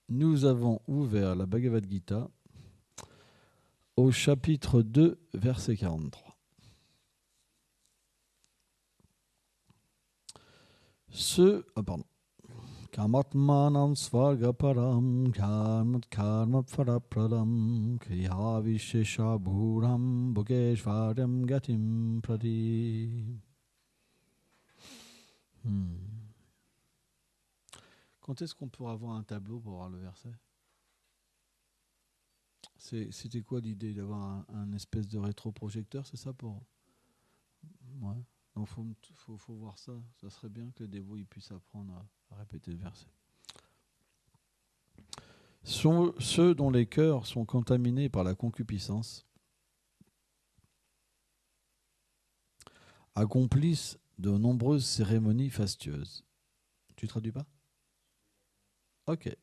nous avons ouvert la Bhagavad Gita au chapitre 2, verset 43. Kamatmanam svargaparam karma pradam kriya vishesha bhuram bhogeshvaryam gatim prati. Quand est-ce qu'on pourra avoir un tableau pour voir le verset? C'était quoi l'idée d'avoir un espèce de rétroprojecteur, c'est ça pour... Ouais. Donc faut voir ça. Ça serait bien que les dévots ils puissent apprendre à répéter le verset. Ceux dont les cœurs sont contaminés par la concupiscence accomplissent de nombreuses cérémonies fastueuses. Tu traduis pas? Ok.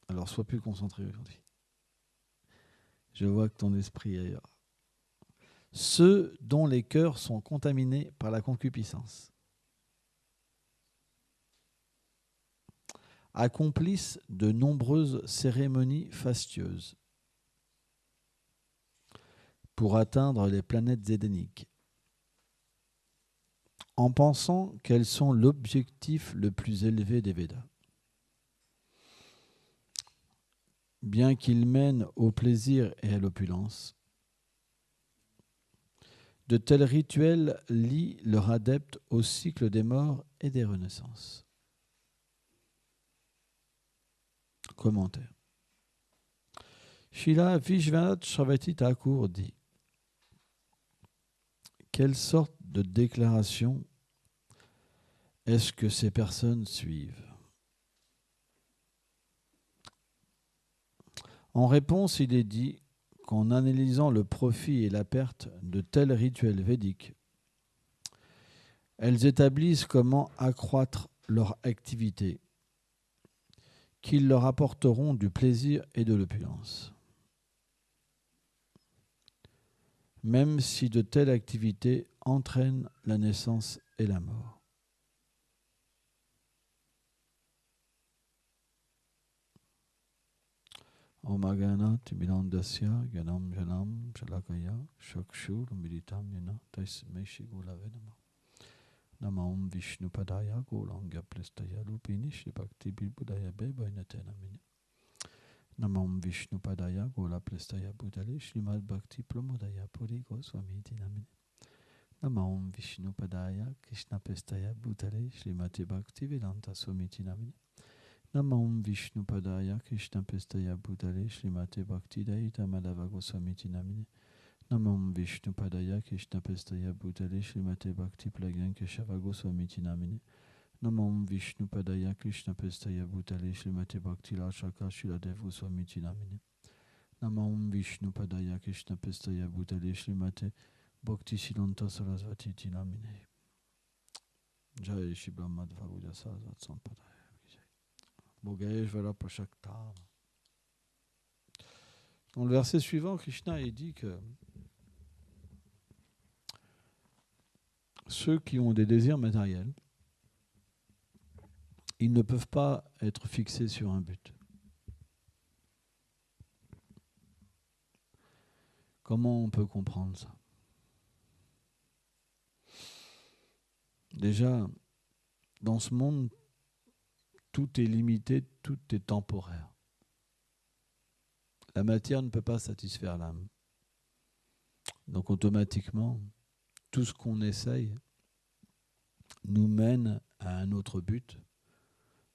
Alors sois plus concentré aujourd'hui. Je vois que ton esprit est ailleurs. Ceux dont les cœurs sont contaminés par la concupiscence accomplissent de nombreuses cérémonies fastueuses pour atteindre les planètes édéniques, en pensant qu'elles sont l'objectif le plus élevé des Védas. Bien qu'ils mènent au plaisir et à l'opulence, de tels rituels lient leurs adeptes au cycle des morts et des renaissances. Commentaire. Srila Vishwanath Saraswati Thakur dit: quelle sorte de déclaration est-ce que ces personnes suivent? En réponse, il est dit qu'en analysant le profit et la perte de tels rituels védiques, elles établissent comment accroître leur activité, qu'ils leur apporteront du plaisir et de l'opulence. Même si de telles activités entraînent la naissance et la mort. Om Gana Tibinandasya Ganam Janam Shalakaya Shakshur Militam Yena Taisme Shigulave Nama Nama Om Vishnu Padaya Golanga Plestaya Lupini Shri Bhakti Budaya Bebainate Namini Nama Om Vishnu Padaya Gola Plestaya Budale Shrimad Bhakti Pramodaya Puri Goswami Namini Nama Om Vishnu Padaya Krishna Plestaya Budale Shrimati Bhakti Vedanta Swamiti Namini Nama Om Vishnu Padaya Krishna Pestaya Bhutale Srimate Bhakti Daita Madhava Goswamiti Namine Nama Om Vishnu Padaya Krishna Pestaya Bhutale Srimate Bhakti Plagyan Keshava Goswamiti Namine Nama Om Vishnu Padaya Krishna Pestaya Bhutale Srimate Bhakti Lachaka Shiladev Goswamiti Namine Nama Om Vishnu Padaya Krishna Pestaya Bhutale Srimate Bhakti Silanta Sarasvati Namine Jai Shibra Madhva Buddha Sarasvat Sampadaya Bhogeshvara Prashakta. Dans le verset suivant, Krishna il dit que ceux qui ont des désirs matériels, ils ne peuvent pas être fixés sur un but. Comment on peut comprendre ça? Déjà, dans ce monde, tout est limité, tout est temporaire. La matière ne peut pas satisfaire l'âme. Donc automatiquement, tout ce qu'on essaye nous mène à un autre but,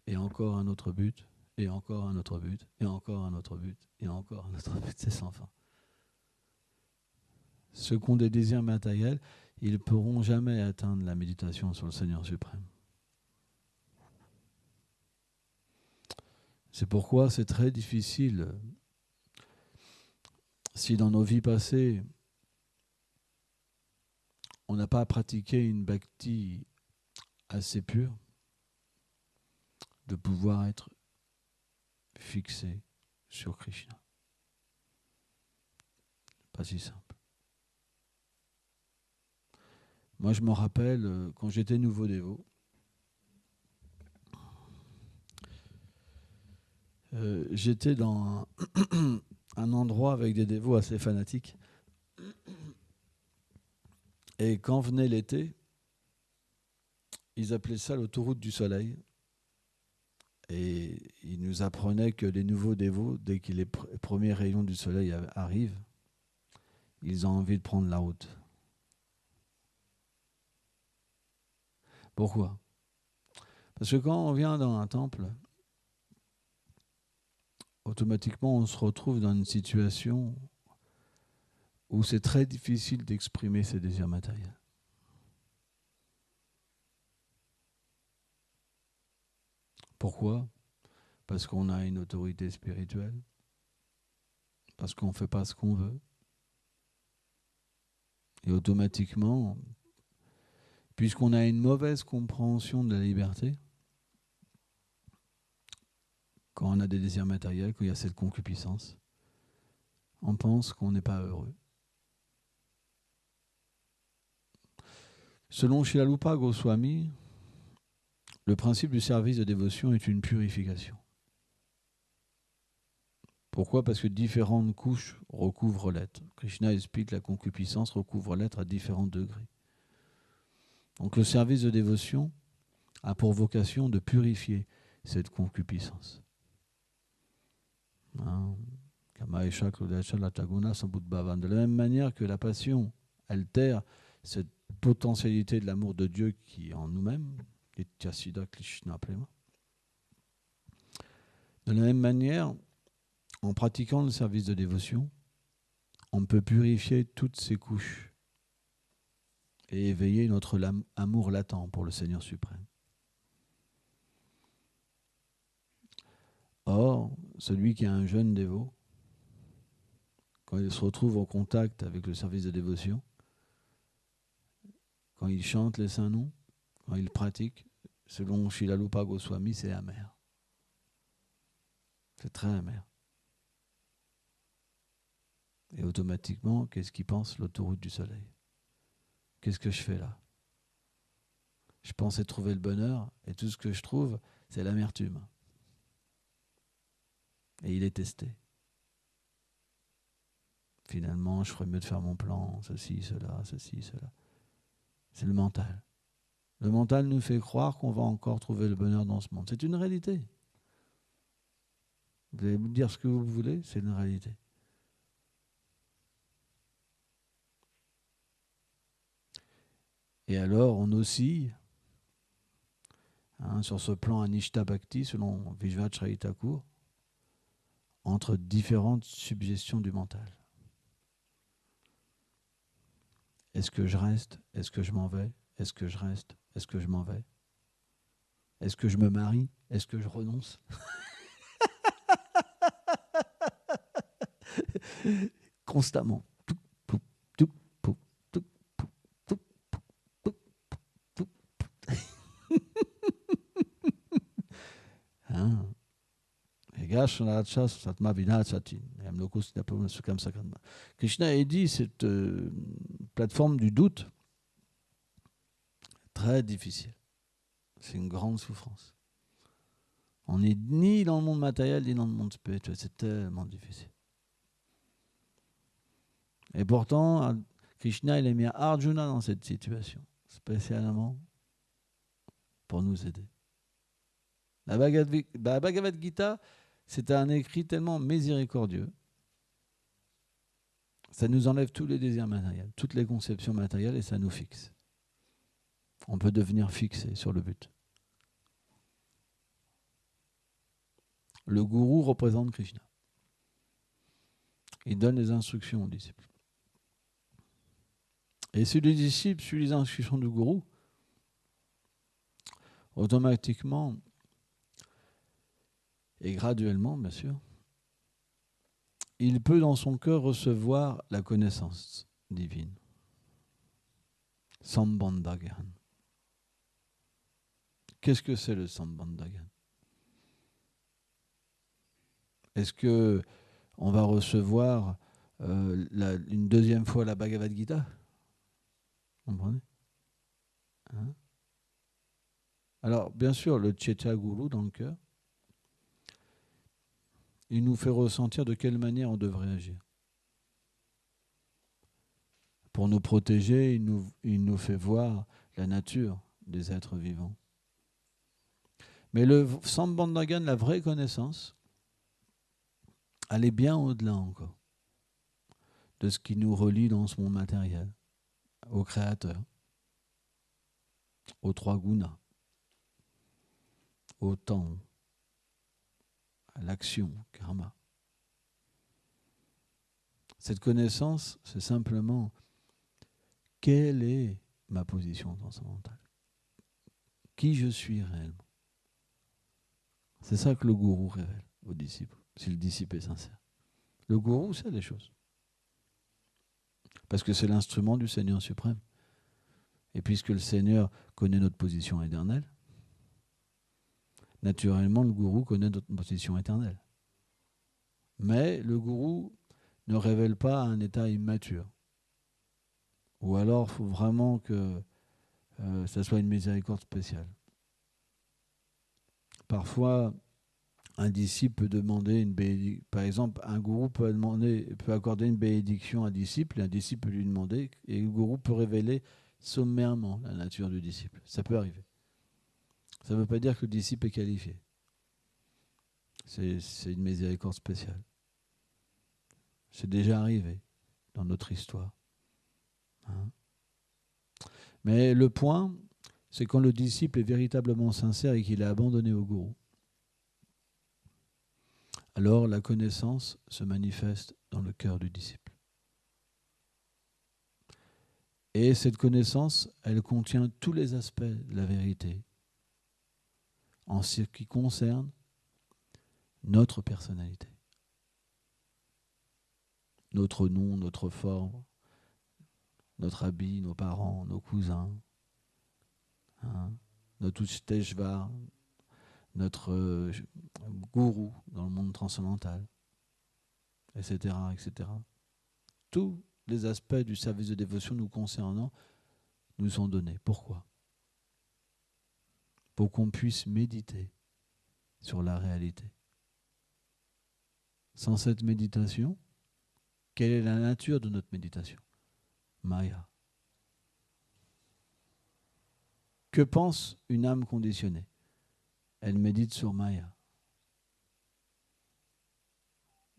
et encore un autre but, et encore un autre but, et encore un autre but, et encore un autre but, c'est sans fin. Ceux qui ont des désirs matériels, ils ne pourront jamais atteindre la méditation sur le Seigneur suprême. C'est pourquoi c'est très difficile, si dans nos vies passées, on n'a pas pratiqué une bhakti assez pure, de pouvoir être fixé sur Krishna. Pas si simple. Moi, je me rappelle, quand j'étais nouveau dévot, J'étais dans un endroit avec des dévots assez fanatiques. Et quand venait l'été, ils appelaient ça l'autoroute du soleil. Et ils nous apprenaient que les nouveaux dévots, dès que les premiers rayons du soleil arrivent, ils ont envie de prendre la route. Pourquoi ? Parce que quand on vient dans un temple, automatiquement on se retrouve dans une situation où c'est très difficile d'exprimer ses désirs matériels. Pourquoi ? Parce qu'on a une autorité spirituelle, parce qu'on ne fait pas ce qu'on veut. Et automatiquement, puisqu'on a une mauvaise compréhension de la liberté, quand on a des désirs matériels, quand il y a cette concupiscence, on pense qu'on n'est pas heureux. Selon Shilalupa Goswami, le principe du service de dévotion est une purification. Pourquoi ? Parce que différentes couches recouvrent l'être. Krishna explique que la concupiscence recouvre l'être à différents degrés. Donc le service de dévotion a pour vocation de purifier cette concupiscence. De la même manière que la passion altère cette potentialité de l'amour de Dieu qui est en nous-mêmes, de la même manière, en pratiquant le service de dévotion, on peut purifier toutes ces couches et éveiller notre amour latent pour le Seigneur suprême. Or, celui qui est un jeune dévot, quand il se retrouve en contact avec le service de dévotion, quand il chante les saints noms, quand il pratique, selon Shilalupa Goswami, c'est amer. C'est très amer. Et automatiquement, qu'est-ce qu'il pense ? L'autoroute du soleil. Qu'est-ce que je fais là ? Je pensais trouver le bonheur, et tout ce que je trouve, c'est l'amertume. Et il est testé. Finalement, je ferais mieux de faire mon plan, ceci, cela. C'est le mental. Le mental nous fait croire qu'on va encore trouver le bonheur dans ce monde. C'est une réalité. Vous allez me dire ce que vous voulez, c'est une réalité. Et alors, on oscille sur ce plan Anishta Bhakti, selon Vishvacharya Thakur, entre différentes suggestions du mental. Est-ce que je reste ? Est-ce que je m'en vais ? Est-ce que je reste ? Est-ce que je m'en vais ? Est-ce que je me marie ? Est-ce que je renonce ? Constamment. Krishna a dit cette plateforme du doute très difficile. C'est une grande souffrance. On n'est ni dans le monde matériel ni dans le monde spirituel. C'est tellement difficile. Et pourtant, Krishna il a mis Arjuna dans cette situation, spécialement pour nous aider. La Bhagavad Gita, c'est un écrit tellement miséricordieux. Ça nous enlève tous les désirs matériels, toutes les conceptions matérielles et ça nous fixe. On peut devenir fixé sur le but. Le gourou représente Krishna. Il donne les instructions aux disciples. Et si le disciple suit les instructions du gourou, automatiquement et graduellement, bien sûr, il peut dans son cœur recevoir la connaissance divine. Sambandhagan. Qu'est-ce que c'est le Sambandhagan ? Est-ce que on va recevoir une deuxième fois la Bhagavad Gita ? Vous comprenez ? Alors, bien sûr, le Chaitya Guru dans le cœur, Il nous fait ressentir de quelle manière on devrait agir. Pour nous protéger, il nous fait voir la nature des êtres vivants. Mais le Sambandhagan, la vraie connaissance, elle est bien au-delà encore de ce qui nous relie dans ce monde matériel, au Créateur, aux trois gunas, au temps, à l'action, karma. Cette connaissance, c'est simplement quelle est ma position transcendantale, qui je suis réellement. C'est ça que le gourou révèle aux disciples, si le disciple est sincère. Le gourou sait les choses. Parce que c'est l'instrument du Seigneur suprême. Et puisque le Seigneur connaît notre position éternelle, naturellement, le gourou connaît notre position éternelle. Mais le gourou ne révèle pas un état immature. Ou alors, il faut vraiment que ça soit une miséricorde spéciale. Parfois, un disciple peut demander une bénédiction. Par exemple, un gourou peut accorder une bénédiction à un disciple, et un disciple peut lui demander, et le gourou peut révéler sommairement la nature du disciple. Ça peut arriver. Ça ne veut pas dire que le disciple est qualifié. C'est une miséricorde spéciale. C'est déjà arrivé dans notre histoire. Hein? Mais le point, c'est quand le disciple est véritablement sincère et qu'il est abandonné au gourou, alors la connaissance se manifeste dans le cœur du disciple. Et cette connaissance, elle contient tous les aspects de la vérité en ce qui concerne notre personnalité. Notre nom, notre forme, notre habit, nos parents, nos cousins, hein, notre Uchteshvar, notre gourou dans le monde transcendantal, etc., etc. Tous les aspects du service de dévotion nous concernant nous sont donnés. Pourquoi ? Pour qu'on puisse méditer sur la réalité. Sans cette méditation, quelle est la nature de notre méditation ? Maya. Que pense une âme conditionnée ? Elle médite sur Maya.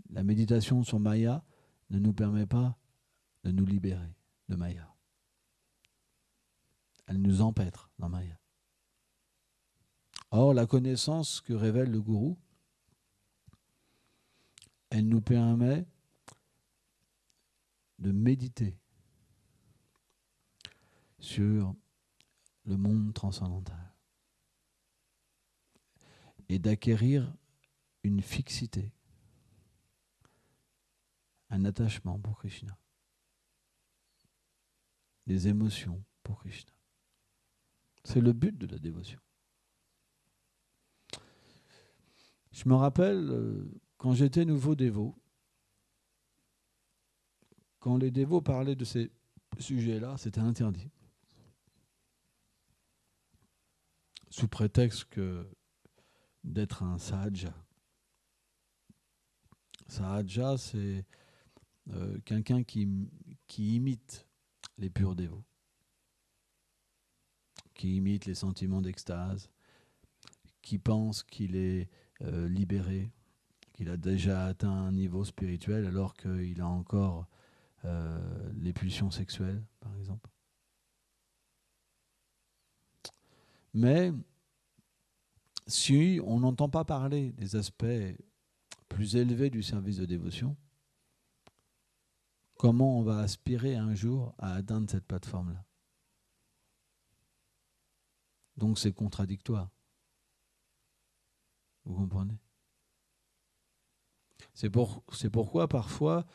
La méditation sur Maya ne nous permet pas de nous libérer de Maya. Elle nous empêtre dans Maya. Or, la connaissance que révèle le gourou, elle nous permet de méditer sur le monde transcendantal et d'acquérir une fixité, un attachement pour Krishna, des émotions pour Krishna. C'est le but de la dévotion. Je me rappelle, quand j'étais nouveau dévot, quand les dévots parlaient de ces sujets-là, c'était interdit. Sous prétexte d'être un sahaja. Sahaja, c'est quelqu'un qui imite les purs dévots, qui imite les sentiments d'extase, qui pense qu'il est libéré, qu'il a déjà atteint un niveau spirituel alors qu'il a encore les pulsions sexuelles, par exemple. Mais si on n'entend pas parler des aspects plus élevés du service de dévotion, comment on va aspirer un jour à atteindre cette plateforme-là ? Donc c'est contradictoire. Vous comprenez ? C'est pourquoi parfois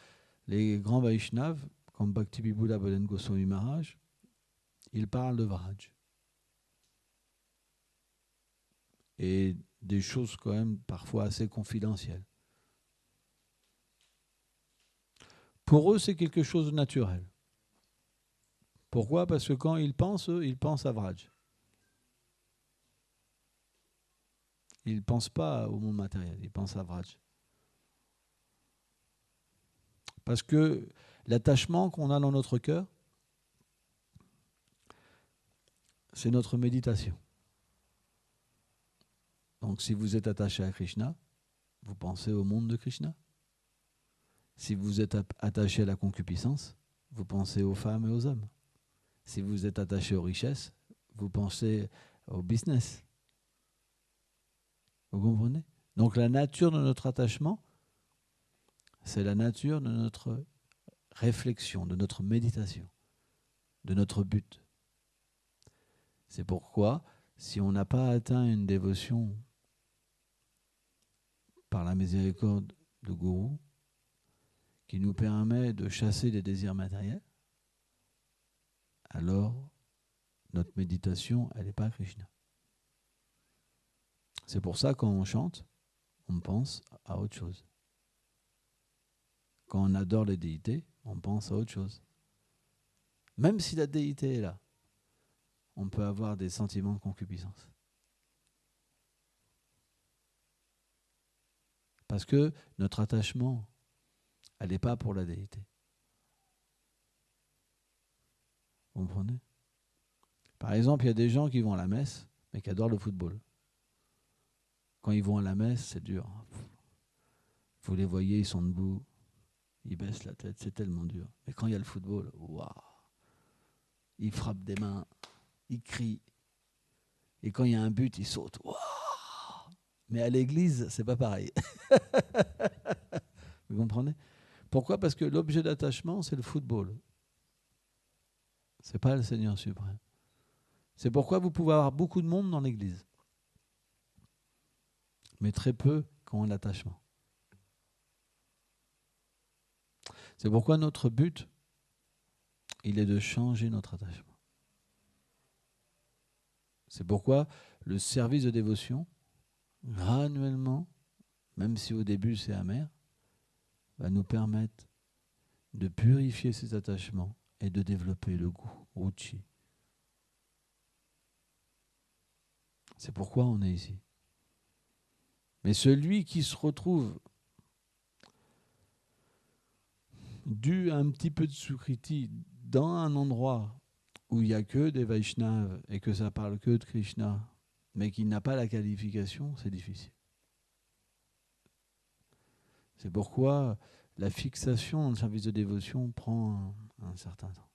les grands Vaishnavas, comme Bhakti-Vibhuda Bholen Goswami Maharaj, ils parlent de Vraj. Et des choses quand même parfois assez confidentielles. Pour eux, c'est quelque chose de naturel. Pourquoi ? Parce que quand ils pensent, eux, ils pensent à Vraj. Ils ne pensent pas au monde matériel, ils pensent à Vraj. Parce que l'attachement qu'on a dans notre cœur, c'est notre méditation. Donc si vous êtes attaché à Krishna, vous pensez au monde de Krishna. Si vous êtes attaché à la concupiscence, vous pensez aux femmes et aux hommes. Si vous êtes attaché aux richesses, vous pensez au business. Vous comprenez? Donc la nature de notre attachement, c'est la nature de notre réflexion, de notre méditation, de notre but. C'est pourquoi, si on n'a pas atteint une dévotion par la miséricorde de Gourou, qui nous permet de chasser les désirs matériels, alors notre méditation, elle n'est pas à Krishna. C'est pour ça, quand on chante, on pense à autre chose. Quand on adore les déités, on pense à autre chose. Même si la déité est là, on peut avoir des sentiments de concupiscence. Parce que notre attachement, elle n'est pas pour la déité. Vous comprenez? Par exemple, il y a des gens qui vont à la messe, mais qui adorent le football. Quand ils vont à la messe, c'est dur. Vous les voyez, ils sont debout, ils baissent la tête, c'est tellement dur. Mais quand il y a le football, waouh, ils frappent des mains, ils crient. Et quand il y a un but, ils sautent. Waouh. Mais à l'église, c'est pas pareil. Vous comprenez? Pourquoi? Parce que l'objet d'attachement, c'est le football. C'est pas le Seigneur suprême. C'est pourquoi vous pouvez avoir beaucoup de monde dans l'église, mais très peu qui ont un attachement. C'est pourquoi notre but, il est de changer notre attachement. C'est pourquoi le service de dévotion, graduellement, même si au début c'est amer, va nous permettre de purifier ces attachements et de développer le goût, ruchi. C'est pourquoi on est ici. Mais celui qui se retrouve dû à un petit peu de sukriti dans un endroit où il n'y a que des Vaishnavas et que ça parle que de Krishna, mais qui n'a pas la qualification, c'est difficile. C'est pourquoi la fixation dans le service de dévotion prend un certain temps.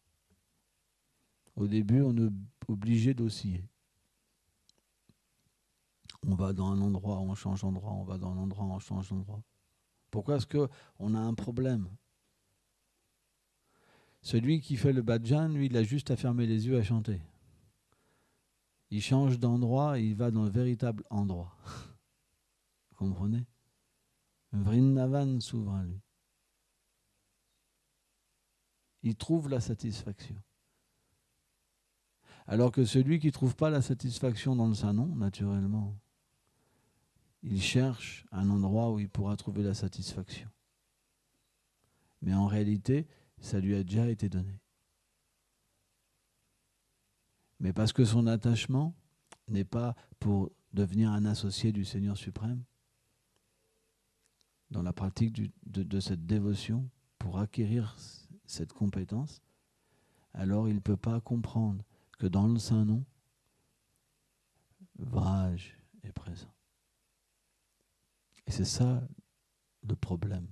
Au début, on est obligé d'osciller. On va dans un endroit, on change d'endroit, on va dans un endroit, on change d'endroit. Pourquoi est-ce qu'on a un problème? Celui qui fait le bhajan, lui, il a juste à fermer les yeux à chanter. Il change d'endroit et il va dans le véritable endroit. Vous comprenez? Vrindavan s'ouvre à lui. Il trouve la satisfaction. Alors que celui qui ne trouve pas la satisfaction dans le Saint-Nom, naturellement, il cherche un endroit où il pourra trouver la satisfaction. Mais en réalité, ça lui a déjà été donné. Mais parce que son attachement n'est pas pour devenir un associé du Seigneur suprême, dans la pratique de cette dévotion, pour acquérir cette compétence, alors il ne peut pas comprendre que dans le Saint-Nom, Vraj est présent. Et c'est ça le problème.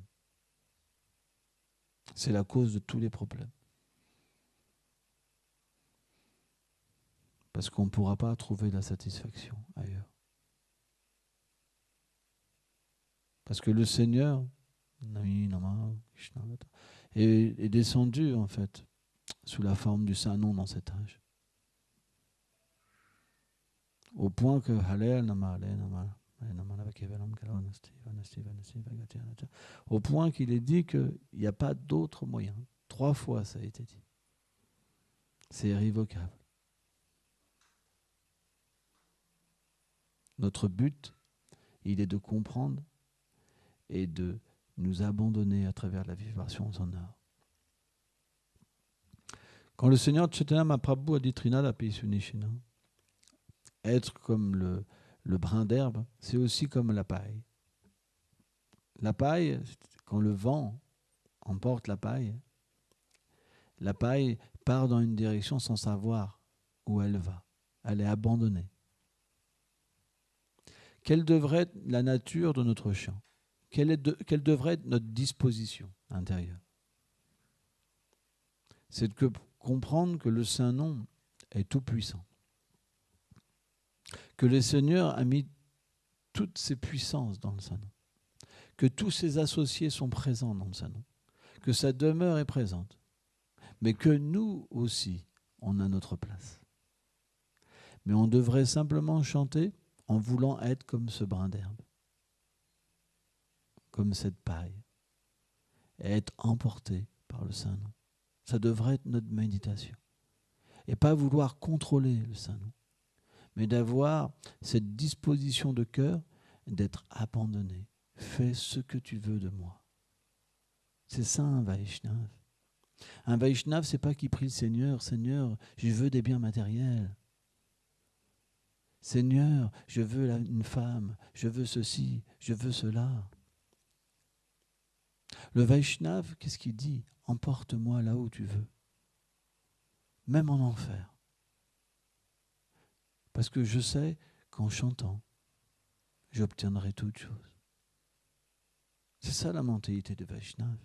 C'est la cause de tous les problèmes. Parce qu'on ne pourra pas trouver la satisfaction ailleurs. Parce que le Seigneur est descendu en fait sous la forme du Saint-Nom dans cet âge. Au point que au point qu'il est dit qu'il n'y a pas d'autre moyen. 3 fois ça a été dit. C'est irrévocable. Notre but, il est de comprendre et de nous abandonner à travers la vibration de son art. Quand le Seigneur Chaitanya Mahaprabhu a dit Trinada Pisunishina, être comme le brin d'herbe, c'est aussi comme la paille. La paille, quand le vent emporte la paille part dans une direction sans savoir où elle va. Elle est abandonnée. Quelle devrait être la nature de notre chant? Quelle devrait être notre disposition intérieure? C'est de comprendre que le Saint-Nom est tout-puissant. Que le Seigneur a mis toutes ses puissances dans le Saint-Nom. Que tous ses associés sont présents dans le Saint-Nom. Que sa demeure est présente. Mais que nous aussi, on a notre place. Mais on devrait simplement chanter en voulant être comme ce brin d'herbe, comme cette paille, et être emporté par le Saint-Nom. Ça devrait être notre méditation. Et pas vouloir contrôler le Saint-Nom, mais d'avoir cette disposition de cœur d'être abandonné. Fais ce que tu veux de moi. C'est ça un Vaishnav. Un Vaishnav, c'est pas qui prie le Seigneur, Seigneur, je veux des biens matériels. Seigneur, je veux une femme, je veux ceci, je veux cela. Le Vaishnav, qu'est-ce qu'il dit? Emporte-moi là où tu veux, même en enfer. Parce que je sais qu'en chantant, j'obtiendrai toute chose. C'est ça la mentalité de Vaishnav.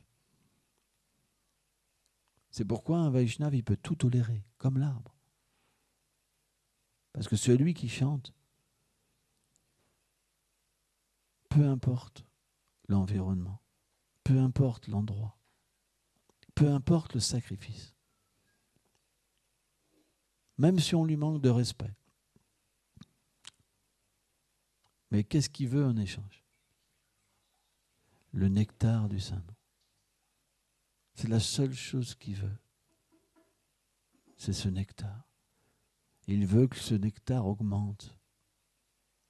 C'est pourquoi un Vaishnav, il peut tout tolérer, comme l'arbre. Parce que celui qui chante, peu importe l'environnement, peu importe l'endroit, peu importe le sacrifice, même si on lui manque de respect. Mais qu'est-ce qu'il veut en échange? Le nectar du Saint-Nom. C'est la seule chose qu'il veut. C'est ce nectar. Il veut que ce nectar augmente.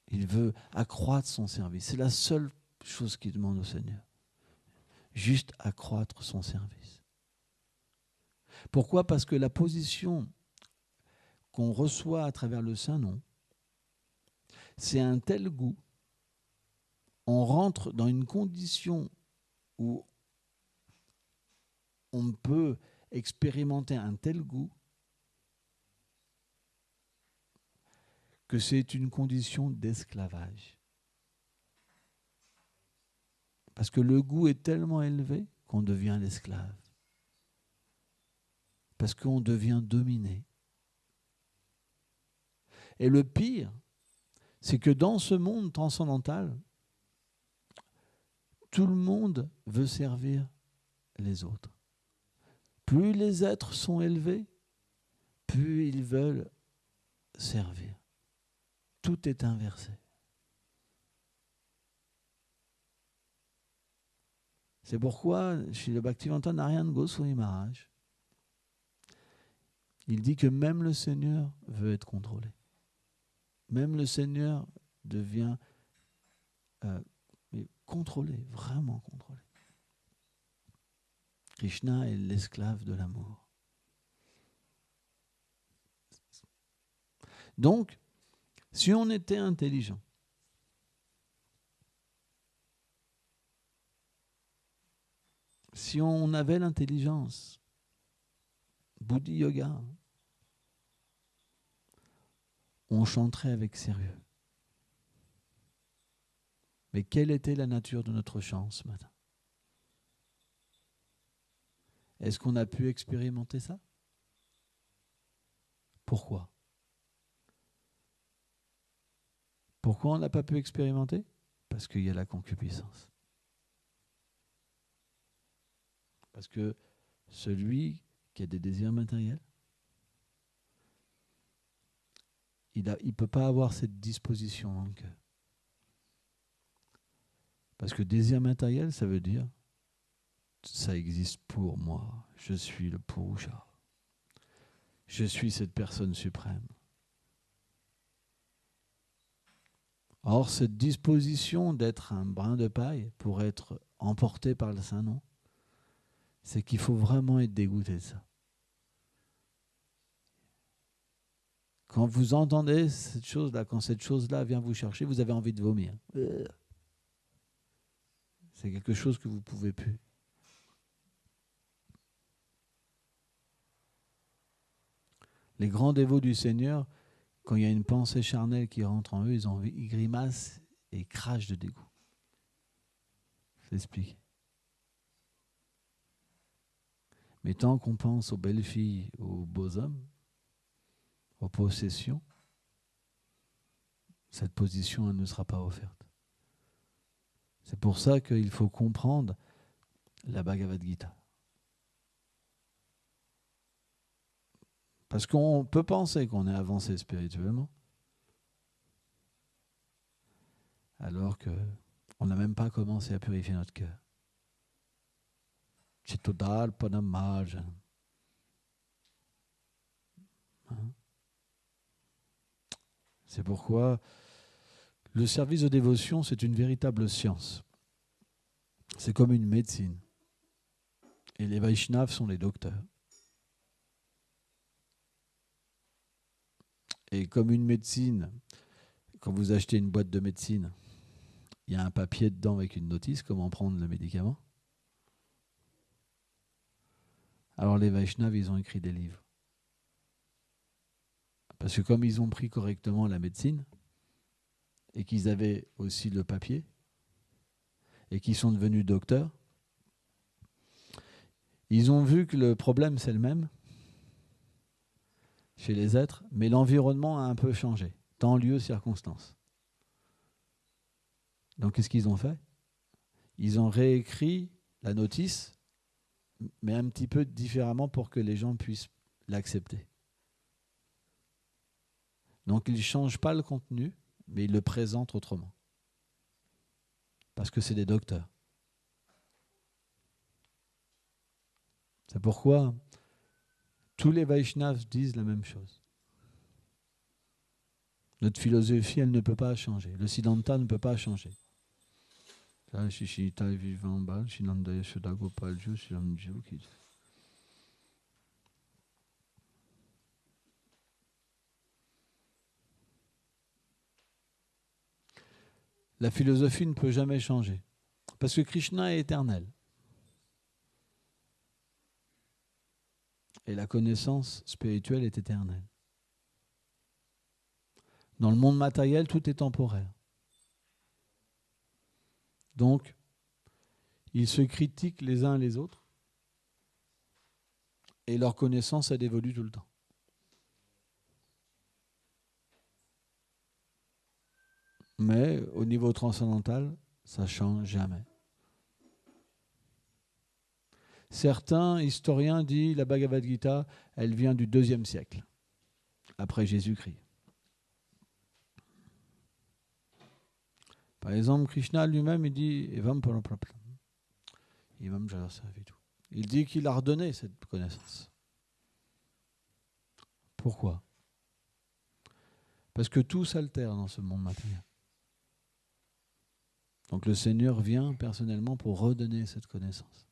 Il veut accroître son service. C'est la seule chose qu'il demande au Seigneur. Juste accroître son service. Pourquoi? Parce que la position qu'on reçoit à travers le Saint-Nom, c'est un tel goût. On rentre dans une condition où on peut expérimenter un tel goût que c'est une condition d'esclavage. Parce que le goût est tellement élevé qu'on devient l'esclave. Parce qu'on devient dominé. Et le pire, c'est que dans ce monde transcendantal, tout le monde veut servir les autres. Plus les êtres sont élevés, plus ils veulent servir. Tout est inversé. C'est pourquoi Srila Bhaktivedanta Narayana Goswami Maharaj, il dit que même le Seigneur veut être contrôlé. Même le Seigneur devient contrôlé, vraiment contrôlé. Krishna est l'esclave de l'amour. Donc, si on était intelligent, si on avait l'intelligence, Buddhi Yoga, on chanterait avec sérieux. Mais quelle était la nature de notre chant ce matin? Est-ce qu'on a pu expérimenter ça? Pourquoi? Pourquoi on n'a pas pu expérimenter? Parce qu'il y a la concupiscence. Parce que celui qui a des désirs matériels, il ne peut pas avoir cette disposition dans le cœur. Parce que désir matériel, ça veut dire ça existe pour moi. Je suis le Purusha. Je suis cette personne suprême. Or, cette disposition d'être un brin de paille pour être emporté par le Saint-Nom, c'est qu'il faut vraiment être dégoûté de ça. Quand vous entendez cette chose-là, quand cette chose-là vient vous chercher, vous avez envie de vomir. C'est quelque chose que vous ne pouvez plus. Les grands dévots du Seigneur, quand il y a une pensée charnelle qui rentre en eux, ils grimacent et crachent de dégoût. Je l'explique. Mais tant qu'on pense aux belles filles, aux beaux hommes, aux possessions, cette position elle ne sera pas offerte. C'est pour ça qu'il faut comprendre la Bhagavad Gita. Parce qu'on peut penser qu'on est avancé spirituellement, alors qu'on n'a même pas commencé à purifier notre cœur. Chittodal Panamaja. C'est pourquoi le service de dévotion, c'est une véritable science. C'est comme une médecine. Et les Vaishnavas sont les docteurs. Et comme une médecine, quand vous achetez une boîte de médecine, il y a un papier dedans avec une notice, comment prendre le médicament. Alors les Vaishnavas, ils ont écrit des livres. Parce que comme ils ont pris correctement la médecine, et qu'ils avaient aussi le papier, et qu'ils sont devenus docteurs, ils ont vu que le problème c'est le même chez les êtres, mais l'environnement a un peu changé, temps, lieu, circonstance. Donc qu'est-ce qu'ils ont fait? Ils ont réécrit la notice, mais un petit peu différemment pour que les gens puissent l'accepter. Donc ils ne changent pas le contenu, mais ils le présentent autrement. Parce que c'est des docteurs. C'est pourquoi tous les Vaishnavas disent la même chose. Notre philosophie, elle ne peut pas changer. Le Siddhanta ne peut pas changer. La philosophie ne peut jamais changer. Parce que Krishna est éternel. Et la connaissance spirituelle est éternelle. Dans le monde matériel, tout est temporaire. Donc, ils se critiquent les uns les autres et leur connaissance, elle évolue tout le temps. Mais au niveau transcendantal, ça ne change jamais. Certains historiens disent que la Bhagavad Gita, elle vient du 2e siècle, après Jésus-Christ. Par exemple, Krishna lui-même, il dit il dit qu'il a redonné cette connaissance. Pourquoi? Parce que tout s'altère dans ce monde matériel. Donc le Seigneur vient personnellement pour redonner cette connaissance.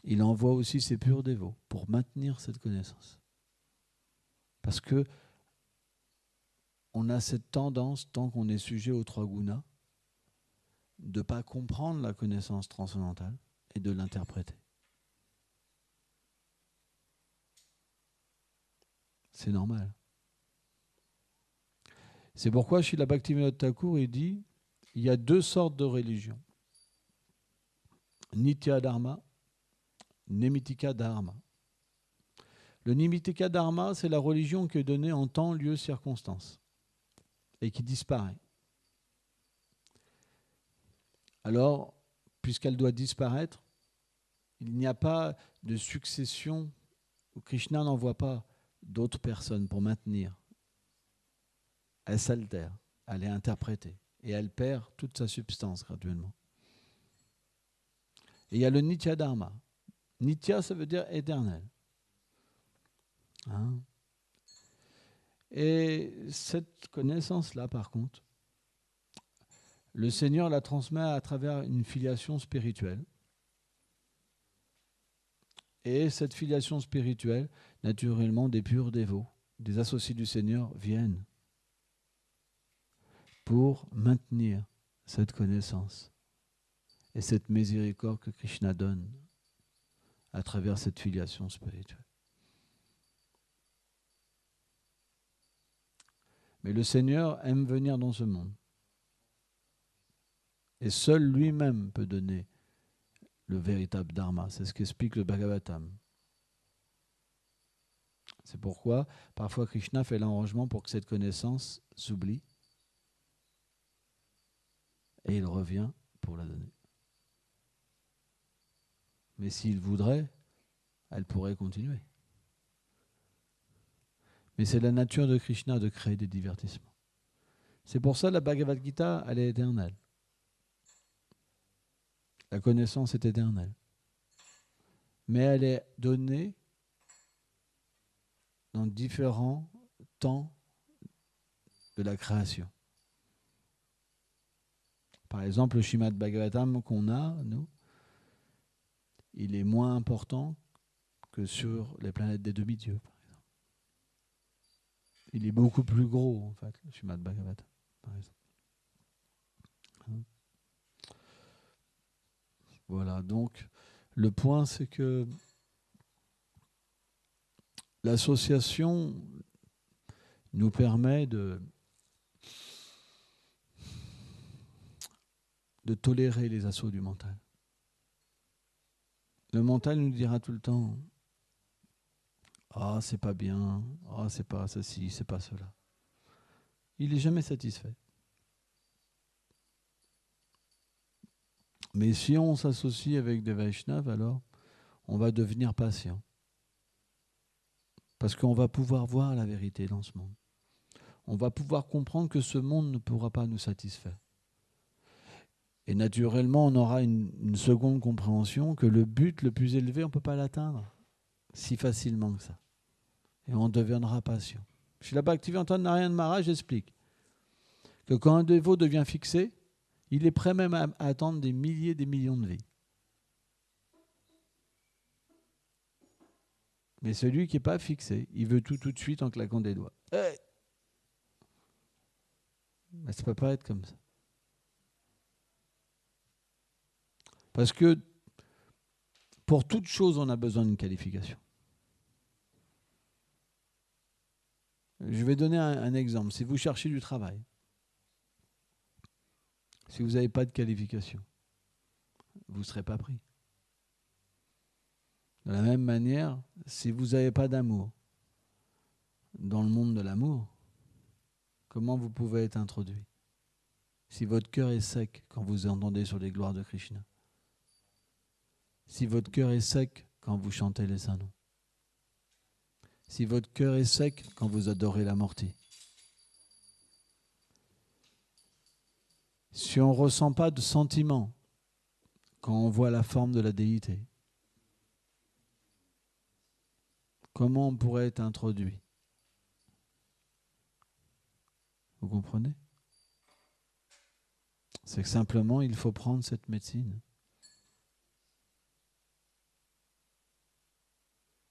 Il envoie aussi ses purs dévots pour maintenir cette connaissance. Parce que on a cette tendance, tant qu'on est sujet aux 3 gunas, de ne pas comprendre la connaissance transcendantale et de l'interpréter. C'est normal. C'est pourquoi Srila Bhaktivinoda Thakur il dit il y a 2 sortes de religions. Nitya Dharma, Nemitika Dharma. Le Nimitika Dharma, c'est la religion qui est donnée en temps, lieu, circonstance et qui disparaît. Alors, puisqu'elle doit disparaître, il n'y a pas de succession. Krishna n'envoie pas d'autres personnes pour maintenir. Elle s'altère, elle est interprétée et elle perd toute sa substance graduellement. Et il y a le Nitya Dharma. Nitya, ça veut dire éternel. Hein? Et cette connaissance-là, par contre, le Seigneur la transmet à travers une filiation spirituelle. Et cette filiation spirituelle, naturellement, des purs dévots, des associés du Seigneur viennent pour maintenir cette connaissance et cette miséricorde que Krishna donne à travers cette filiation spirituelle. Mais le Seigneur aime venir dans ce monde. Et seul lui-même peut donner le véritable dharma. C'est ce qu'explique le Bhagavatam. C'est pourquoi, parfois, Krishna fait l'arrangement pour que cette connaissance s'oublie. Et il revient pour la donner. Mais s'il voudrait, elle pourrait continuer. Mais c'est la nature de Krishna de créer des divertissements. C'est pour ça que la Bhagavad Gita, elle est éternelle. La connaissance est éternelle. Mais elle est donnée dans différents temps de la création. Par exemple, le Srimad Bhagavatam qu'on a, nous, il est moins important que sur les planètes des demi-dieux, par exemple. Il est beaucoup plus gros, en fait, le Srimad Bhagavatam, par exemple. Voilà, donc, le point, c'est que l'association nous permet de tolérer les assauts du mental. Le mental nous dira tout le temps « Ah, c'est pas bien, ah, c'est pas ceci, c'est pas cela ». Il n'est jamais satisfait. Mais si on s'associe avec des Vaishnavas, alors on va devenir patient. Parce qu'on va pouvoir voir la vérité dans ce monde. On va pouvoir comprendre que ce monde ne pourra pas nous satisfaire. Et naturellement, on aura une seconde compréhension que le but le plus élevé, on ne peut pas l'atteindre si facilement que ça. Et on deviendra patient. Srila Bhaktivedanta Narayana Maharaj explique que quand un dévot devient fixé, il est prêt même à attendre des milliers, des millions de vies. Mais celui qui n'est pas fixé, il veut tout de suite en claquant des doigts. Hey, mais ça ne peut pas être comme ça. Parce que pour toute chose, on a besoin d'une qualification. Je vais donner un exemple. Si vous cherchez du travail, si vous n'avez pas de qualification, vous ne serez pas pris. De la même manière, si vous n'avez pas d'amour dans le monde de l'amour, comment vous pouvez être introduit? Si votre cœur est sec quand vous entendez sur les gloires de Krishna, si votre cœur est sec quand vous chantez les saints noms, si votre cœur est sec quand vous adorez l'amorti, si on ne ressent pas de sentiment quand on voit la forme de la déité, comment on pourrait être introduit? Vous comprenez? C'est que simplement, il faut prendre cette médecine.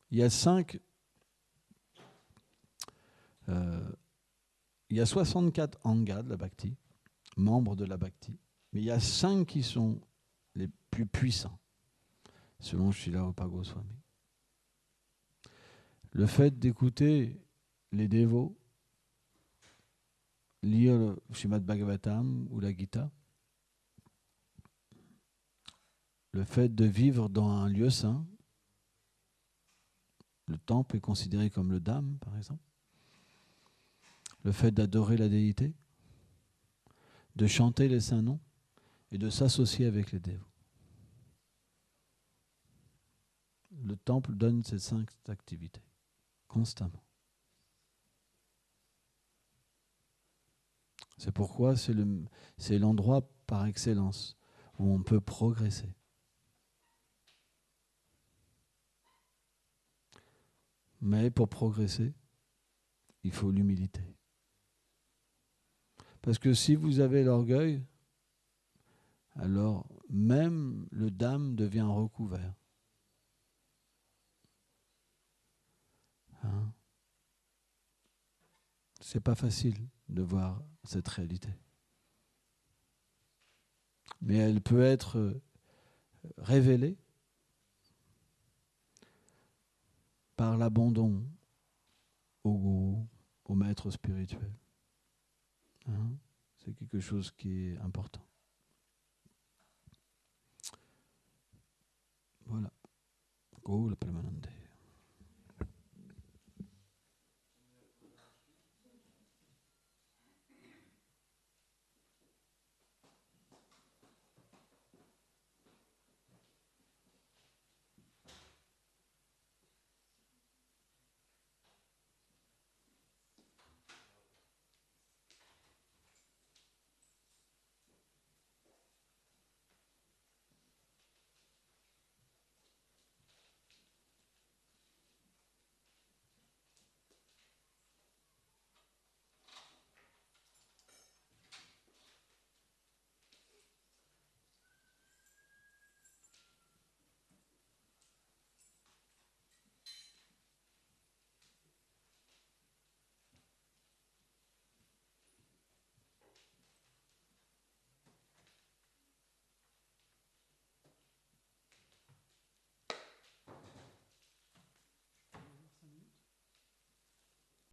Il y a 64 angas de la Bhakti, membres de la Bhakti, mais il y a 5 qui sont les plus puissants, selon Srila Rupa Goswami. Le fait d'écouter les dévots lire le Srimad Bhagavatam ou la Gita, le fait de vivre dans un lieu saint, le temple est considéré comme le dham, par exemple, le fait d'adorer la déité, de chanter les saints noms et de s'associer avec les dévots. Le temple donne ces 5 activités, constamment. C'est pourquoi c'est l'endroit par excellence où on peut progresser. Mais pour progresser, il faut l'humilité. Parce que si vous avez l'orgueil, alors même le dham devient recouvert. Hein? C'est pas facile de voir cette réalité. Mais elle peut être révélée par l'abandon au gourou, au maître spirituel. Hein, c'est quelque chose qui est important. Voilà. Cool,